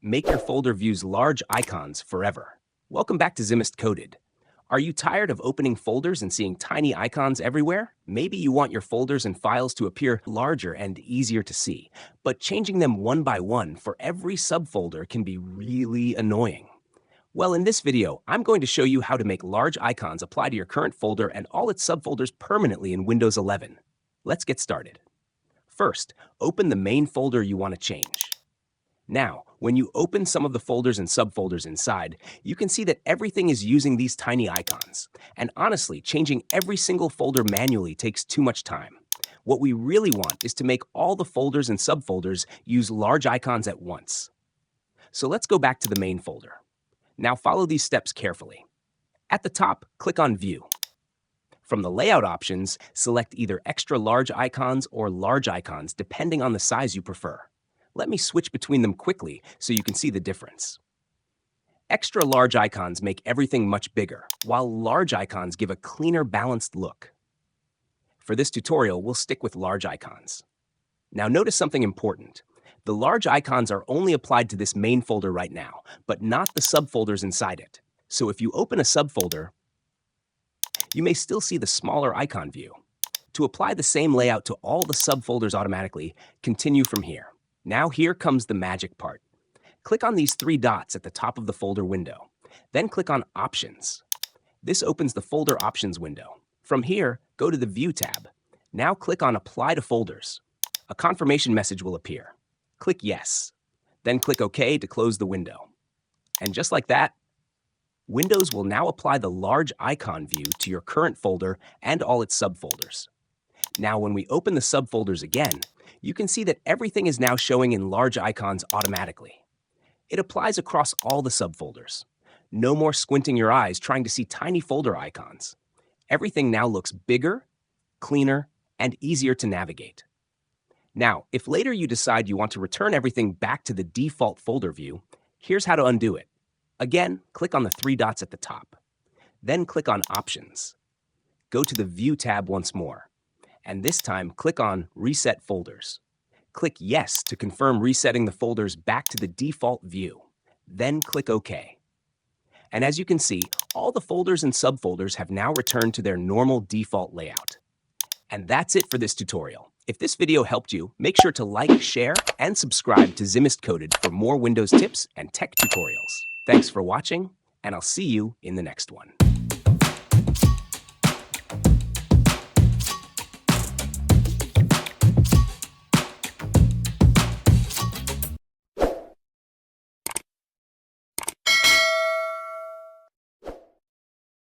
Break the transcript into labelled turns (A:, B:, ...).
A: Make your folder views large icons forever. Welcome back to Zimist Coded. Are you tired of opening folders and seeing tiny icons everywhere? Maybe you want your folders and files to appear larger and easier to see, but changing them one by one for every subfolder can be really annoying. Well, in this video, I'm going to show you how to make large icons apply to your current folder and all its subfolders permanently in Windows 11. Let's get started. First, open the main folder you want to change. Now, when you open some of the folders and subfolders inside, you can see that everything is using these tiny icons. And honestly, changing every single folder manually takes too much time. What we really want is to make all the folders and subfolders use large icons at once. So let's go back to the main folder. Now follow these steps carefully. At the top, click on View. From the layout options, select either extra large icons or large icons depending on the size you prefer. Let me switch between them quickly so you can see the difference. Extra large icons make everything much bigger, while large icons give a cleaner, balanced look. For this tutorial, we'll stick with large icons. Now notice something important. The large icons are only applied to this main folder right now, but not the subfolders inside it. So if you open a subfolder, you may still see the smaller icon view. To apply the same layout to all the subfolders automatically, continue from here. Now here comes the magic part. Click on these three dots at the top of the folder window. Then click on Options. This opens the Folder Options window. From here, go to the View tab. Now click on Apply to Folders. A confirmation message will appear. Click Yes. Then click OK to close the window. And just like that, Windows will now apply the large icon view to your current folder and all its subfolders. Now when we open the subfolders again, you can see that everything is now showing in large icons automatically. It applies across all the subfolders. No more squinting your eyes trying to see tiny folder icons. Everything now looks bigger, cleaner, and easier to navigate. Now, if later you decide you want to return everything back to the default folder view, here's how to undo it. Again, click on the three dots at the top. Then click on Options. Go to the View tab once more. And this time, click on Reset Folders. Click Yes to confirm resetting the folders back to the default view. Then click OK. And as you can see, all the folders and subfolders have now returned to their normal default layout. And that's it for this tutorial. If this video helped you, make sure to like, share, and subscribe to Zimist Coded for more Windows tips and tech tutorials. Thanks for watching, and I'll see you in the next one.